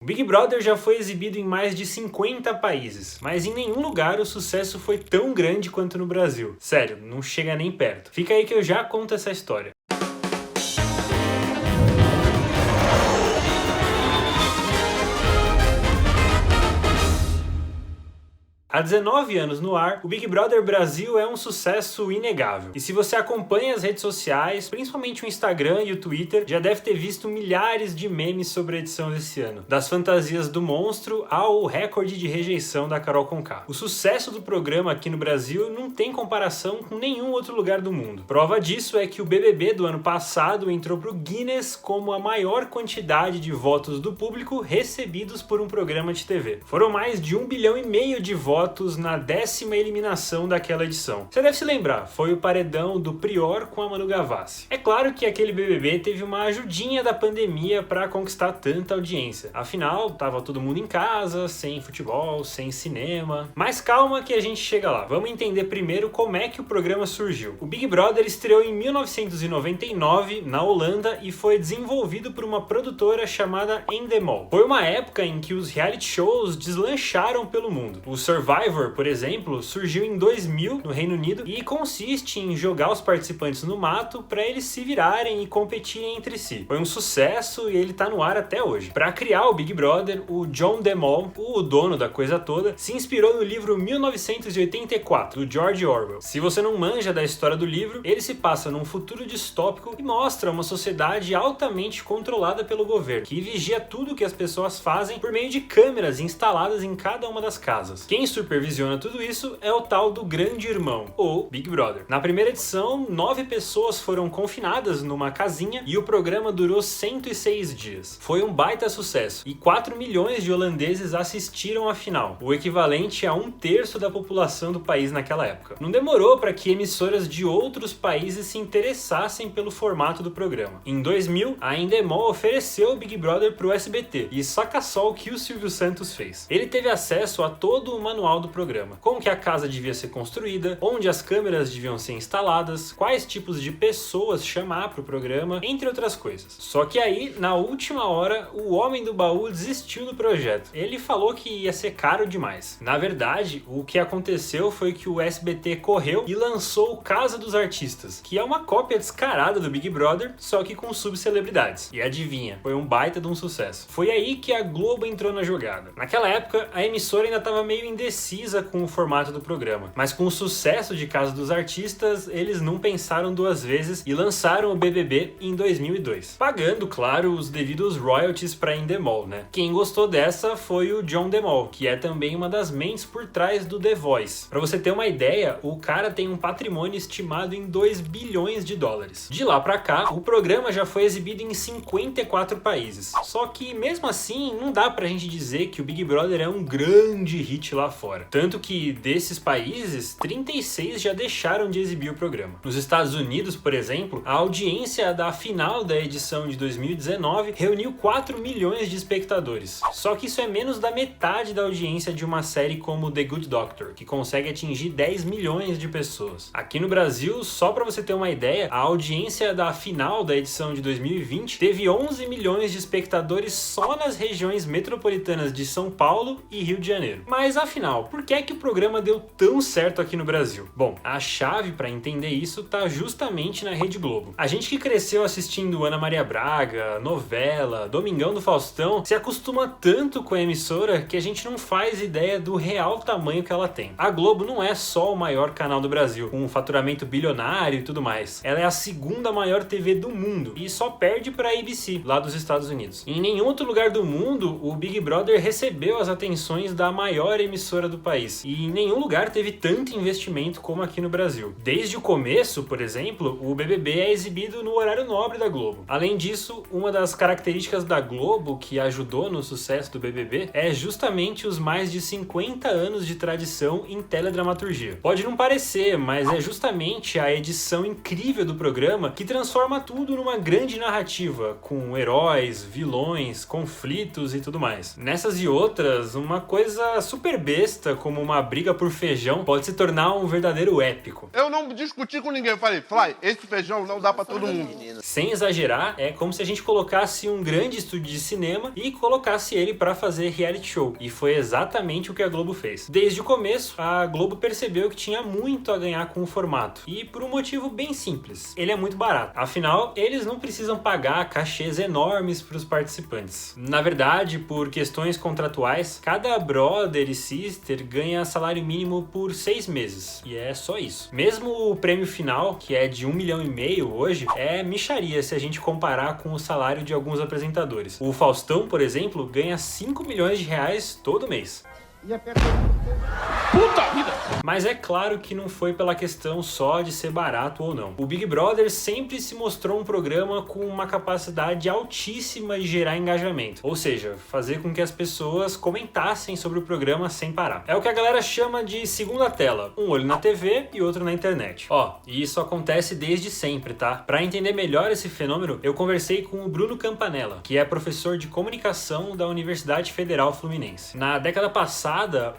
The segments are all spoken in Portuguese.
O Big Brother já foi exibido em mais de 50 países, mas em nenhum lugar o sucesso foi tão grande quanto no Brasil. Sério, não chega nem perto. Fica aí que eu já conto essa história. Há 19 anos no ar, o Big Brother Brasil é um sucesso inegável. E se você acompanha as redes sociais, principalmente o Instagram e o Twitter, já deve ter visto milhares de memes sobre a edição desse ano. Das fantasias do monstro ao recorde de rejeição da Carol Conká. O sucesso do programa aqui no Brasil não tem comparação com nenhum outro lugar do mundo. Prova disso é que o BBB do ano passado entrou pro Guinness como a maior quantidade de votos do público recebidos por um programa de TV. Foram mais de 1,5 bilhão de votos na 10ª eliminação daquela edição. Você deve se lembrar, foi o paredão do Prior com a Manu Gavassi. É claro que aquele BBB teve uma ajudinha da pandemia para conquistar tanta audiência. Afinal, tava todo mundo em casa, sem futebol, sem cinema. Mas calma que a gente chega lá. Vamos entender primeiro como é que o programa surgiu. O Big Brother estreou em 1999 na Holanda e foi desenvolvido por uma produtora chamada Endemol. Foi uma época em que os reality shows deslancharam pelo mundo. O Survivor, por exemplo, surgiu em 2000 no Reino Unido e consiste em jogar os participantes no mato para eles se virarem e competirem entre si. Foi um sucesso e ele tá no ar até hoje. Para criar o Big Brother, o John DeMol, o dono da coisa toda, se inspirou no livro 1984, do George Orwell. Se você não manja da história do livro, ele se passa num futuro distópico e mostra uma sociedade altamente controlada pelo governo, que vigia tudo que as pessoas fazem por meio de câmeras instaladas em cada uma das casas. Quem supervisiona tudo isso é o tal do Grande Irmão, ou Big Brother. Na primeira edição, 9 pessoas foram confinadas numa casinha e o programa durou 106 dias. Foi um baita sucesso e 4 milhões de holandeses assistiram à final, o equivalente a 1/3 da população do país naquela época. Não demorou para que emissoras de outros países se interessassem pelo formato do programa. Em 2000, a Endemol ofereceu o Big Brother pro SBT e saca só o que o Silvio Santos fez. Ele teve acesso a todo o manual do programa, como que a casa devia ser construída, onde as câmeras deviam ser instaladas, quais tipos de pessoas chamar para o programa, entre outras coisas. Só que aí, na última hora, o homem do baú desistiu do projeto. Ele falou que ia ser caro demais. Na verdade, o que aconteceu foi que o SBT correu e lançou o Casa dos Artistas, que é uma cópia descarada do Big Brother, só que com subcelebridades. E adivinha, foi um baita de um sucesso. Foi aí que a Globo entrou na jogada. Naquela época, a emissora ainda estava meio indecisa com o formato do programa, mas com o sucesso de Casa dos Artistas, eles não pensaram duas vezes e lançaram o BBB em 2002, pagando, claro, os devidos royalties para Endemol, né? Quem gostou dessa foi o John DeMol, que é também uma das mentes por trás do The Voice. Para você ter uma ideia, o cara tem um patrimônio estimado em 2 bilhões de dólares. De lá para cá, o programa já foi exibido em 54 países. Só que mesmo assim, não dá pra gente dizer que o Big Brother é um grande hit lá fora. Tanto que desses países, 36 já deixaram de exibir o programa. Nos Estados Unidos, por exemplo, a audiência da final da edição de 2019 reuniu 4 milhões de espectadores. Só que isso é menos da metade da audiência de uma série como The Good Doctor, que consegue atingir 10 milhões de pessoas. Aqui no Brasil, só para você ter uma ideia, a audiência da final da edição de 2020 teve 11 milhões de espectadores só nas regiões metropolitanas de São Paulo e Rio de Janeiro. Mas afinal, por que é que o programa deu tão certo aqui no Brasil? Bom, a chave para entender isso tá justamente na Rede Globo. A gente que cresceu assistindo Ana Maria Braga, novela, Domingão do Faustão, se acostuma tanto com a emissora que a gente não faz ideia do real tamanho que ela tem. A Globo não é só o maior canal do Brasil, com um faturamento bilionário e tudo mais. Ela é a segunda maior TV do mundo e só perde para a ABC, lá dos Estados Unidos. Em nenhum outro lugar do mundo, o Big Brother recebeu as atenções da maior emissora do país. E em nenhum lugar teve tanto investimento como aqui no Brasil. Desde o começo, por exemplo, o BBB é exibido no horário nobre da Globo. Além disso, uma das características da Globo que ajudou no sucesso do BBB é justamente os mais de 50 anos de tradição em teledramaturgia. Pode não parecer, mas é justamente a edição incrível do programa que transforma tudo numa grande narrativa, com heróis, vilões, conflitos e tudo mais. Nessas e outras, uma coisa super besta besta como uma briga por feijão pode se tornar um verdadeiro épico. Eu não discuti com ninguém, eu falei, Fly, esse feijão não dá pra todo mundo. Sem exagerar, é como se a gente colocasse um grande estúdio de cinema e colocasse ele pra fazer reality show. E foi exatamente o que a Globo fez. Desde o começo, a Globo percebeu que tinha muito a ganhar com o formato. E por um motivo bem simples. Ele é muito barato. Afinal, eles não precisam pagar cachês enormes para os participantes. Na verdade, por questões contratuais, cada brother e sister ganha salário mínimo por 6 meses. E é só isso. Mesmo o prêmio final, que é de 1,5 milhão hoje, é mixaria se a gente comparar com o salário de alguns apresentadores. O Faustão, por exemplo, ganha 5 milhões de reais todo mês. Puta vida! Mas é claro que não foi pela questão só de ser barato ou não. O Big Brother sempre se mostrou um programa com uma capacidade altíssima de gerar engajamento. Ou seja, fazer com que as pessoas comentassem sobre o programa sem parar. É o que a galera chama de segunda tela. Um olho na TV e outro na internet. E isso acontece desde sempre, tá? Pra entender melhor esse fenômeno, eu conversei com o Bruno Campanella, que é professor de comunicação da Universidade Federal Fluminense. Na década passada,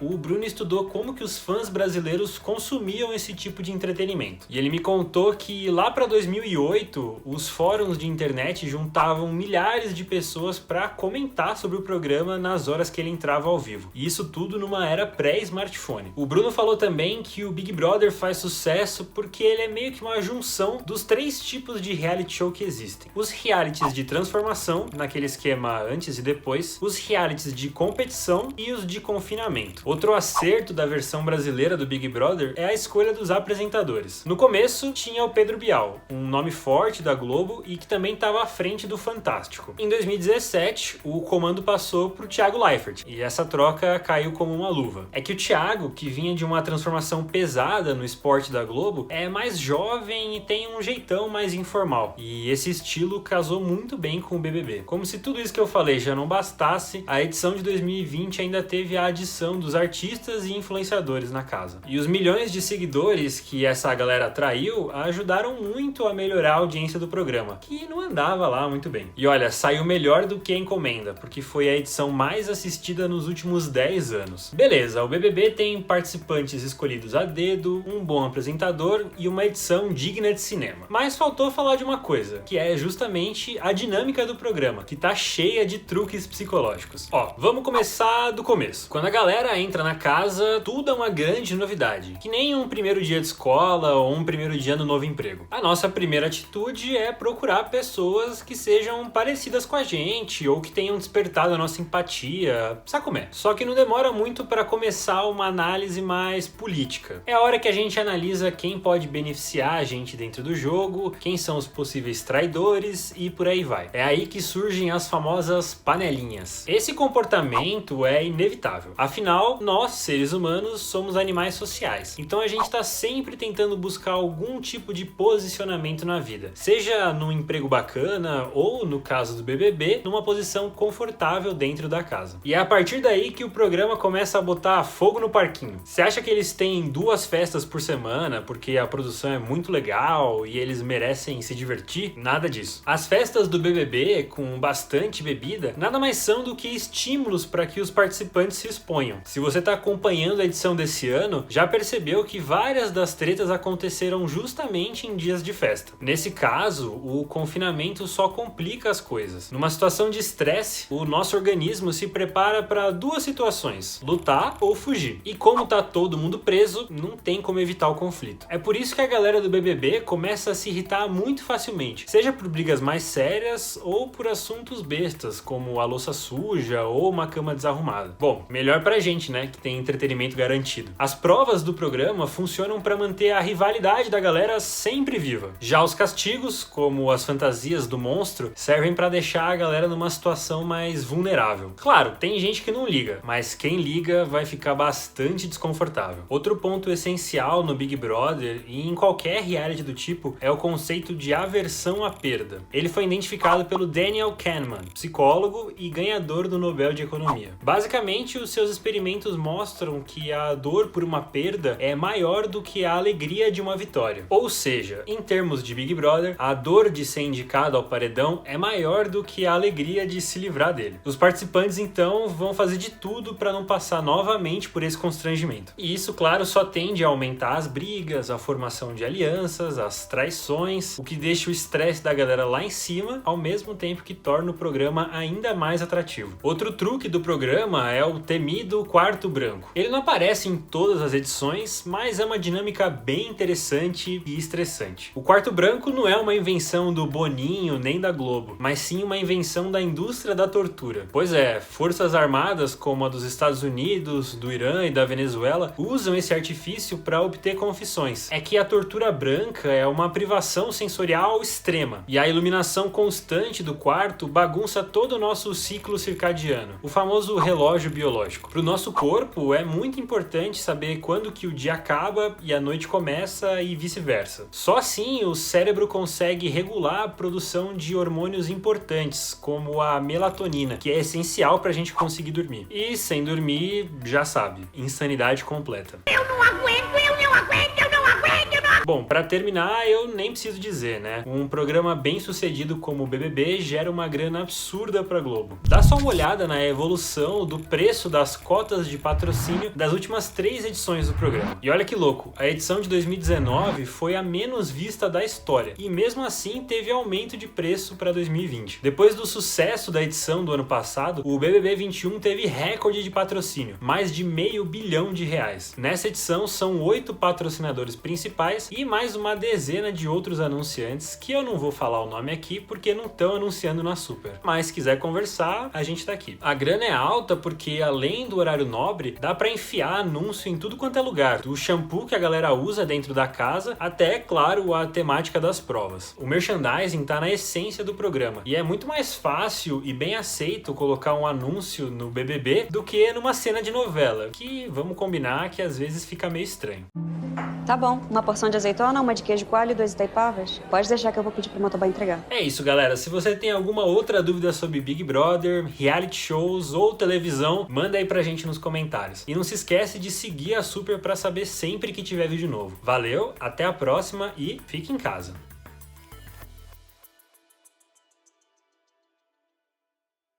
o Bruno estudou como que os fãs brasileiros consumiam esse tipo de entretenimento. E ele me contou que lá para 2008, os fóruns de internet juntavam milhares de pessoas para comentar sobre o programa nas horas que ele entrava ao vivo. E isso tudo numa era pré-smartphone. O Bruno falou também que o Big Brother faz sucesso porque ele é meio que uma junção dos 3 tipos de reality show que existem. Os realities de transformação, naquele esquema antes e depois, os realities de competição e os de confinamento. Outro acerto da versão brasileira do Big Brother é a escolha dos apresentadores. No começo tinha o Pedro Bial, um nome forte da Globo e que também estava à frente do Fantástico. Em 2017, o comando passou para o Thiago Leifert e essa troca caiu como uma luva. É que o Thiago, que vinha de uma transformação pesada no esporte da Globo, é mais jovem e tem um jeitão mais informal. E esse estilo casou muito bem com o BBB. Como se tudo isso que eu falei já não bastasse, a edição de 2020 ainda teve a adição dos artistas e influenciadores na casa. E os milhões de seguidores que essa galera atraiu ajudaram muito a melhorar a audiência do programa, que não andava lá muito bem. E olha, saiu melhor do que a encomenda, porque foi a edição mais assistida nos últimos 10 anos. Beleza, o BBB tem participantes escolhidos a dedo, um bom apresentador e uma edição digna de cinema. Mas faltou falar de uma coisa, que é justamente a dinâmica do programa, que tá cheia de truques psicológicos. Vamos começar do começo. Quando a galera entra na casa, tudo é uma grande novidade. Que nem um primeiro dia de escola ou um primeiro dia no novo emprego. A nossa primeira atitude é procurar pessoas que sejam parecidas com a gente ou que tenham despertado a nossa empatia, sabe como é? Só que não demora muito para começar uma análise mais política. É a hora que a gente analisa quem pode beneficiar a gente dentro do jogo, quem são os possíveis traidores e por aí vai. É aí que surgem as famosas panelinhas. Esse comportamento é inevitável. Afinal, nós, seres humanos, somos animais sociais. Então a gente está sempre tentando buscar algum tipo de posicionamento na vida. Seja num emprego bacana ou, no caso do BBB, numa posição confortável dentro da casa. E é a partir daí que o programa começa a botar fogo no parquinho. Você acha que eles têm 2 festas por semana porque a produção é muito legal e eles merecem se divertir? Nada disso. As festas do BBB, com bastante bebida, nada mais são do que estímulos para que os participantes se exponham. Se você está acompanhando a edição desse ano, já percebeu que várias das tretas aconteceram justamente em dias de festa. Nesse caso, o confinamento só complica as coisas. Numa situação de estresse, o nosso organismo se prepara para 2 situações: lutar ou fugir. E como tá todo mundo preso, não tem como evitar o conflito. É por isso que a galera do BBB começa a se irritar muito facilmente, seja por brigas mais sérias ou por assuntos bestas, como a louça suja ou uma cama desarrumada. Bom, melhor pra gente, né, que tem entretenimento garantido. As provas do programa funcionam para manter a rivalidade da galera sempre viva. Já os castigos, como as fantasias do monstro, servem para deixar a galera numa situação mais vulnerável. Claro, tem gente que não liga, mas quem liga vai ficar bastante desconfortável. Outro ponto essencial no Big Brother e em qualquer reality do tipo é o conceito de aversão à perda. Ele foi identificado pelo Daniel Kahneman, psicólogo e ganhador do Nobel de Economia. Basicamente, os seus experimentos mostram que a dor por por uma perda é maior do que a alegria de uma vitória. Ou seja, em termos de Big Brother, a dor de ser indicado ao paredão é maior do que a alegria de se livrar dele. Os participantes então vão fazer de tudo para não passar novamente por esse constrangimento. E isso, claro, só tende a aumentar as brigas, a formação de alianças, as traições, o que deixa o estresse da galera lá em cima, ao mesmo tempo que torna o programa ainda mais atrativo. Outro truque do programa é o temido quarto branco. Ele não aparece em todas as edições, mas é uma dinâmica bem interessante e estressante. O quarto branco não é uma invenção do Boninho nem da Globo, mas sim uma invenção da indústria da tortura. Pois é, forças armadas como a dos Estados Unidos, do Irã e da Venezuela usam esse artifício para obter confissões. É que a tortura branca é uma privação sensorial extrema, e a iluminação constante do quarto bagunça todo o nosso ciclo circadiano, o famoso relógio biológico. Para o nosso corpo é muito importante saber quando que o dia acaba e a noite começa e vice-versa. Só assim o cérebro consegue regular a produção de hormônios importantes, como a melatonina, que é essencial para a gente conseguir dormir. E sem dormir, já sabe, insanidade completa. Eu não aguento, eu não aguento, eu não aguento, eu não aguento. Bom, para terminar, eu nem preciso dizer, né? Um programa bem sucedido como o BBB gera uma grana absurda pra Globo. Dá só uma olhada na evolução do preço das cotas de patrocínio das últimas 3 edições do programa. E olha que louco, a edição de 2019 foi a menos vista da história, e mesmo assim teve aumento de preço para 2020. Depois do sucesso da edição do ano passado, o BBB 21 teve recorde de patrocínio, mais de R$500 bilhão. Nessa edição são 8 patrocinadores principais e mais uma dezena de outros anunciantes que eu não vou falar o nome aqui porque não estão anunciando na Super. Mas se quiser conversar, a gente tá aqui. A grana é alta porque além do horário nobre, dá pra enfiar anúncio em tudo quanto é lugar, do shampoo que a galera usa dentro da casa até, claro, a temática das provas. O merchandising tá na essência do programa e é muito mais fácil e bem aceito colocar um anúncio no BBB do que numa cena de novela, que vamos combinar que às vezes fica meio estranho. Tá bom, uma porção de azeitona, uma de queijo coalho e 2 itaipavas. Pode deixar que eu vou pedir pro motoboy entregar. É isso, galera. Se você tem alguma outra dúvida sobre Big Brother, reality shows ou televisão, manda aí pra gente nos comentários. E não se esquece de seguir a Super pra saber sempre que tiver vídeo novo. Valeu, até a próxima e fique em casa.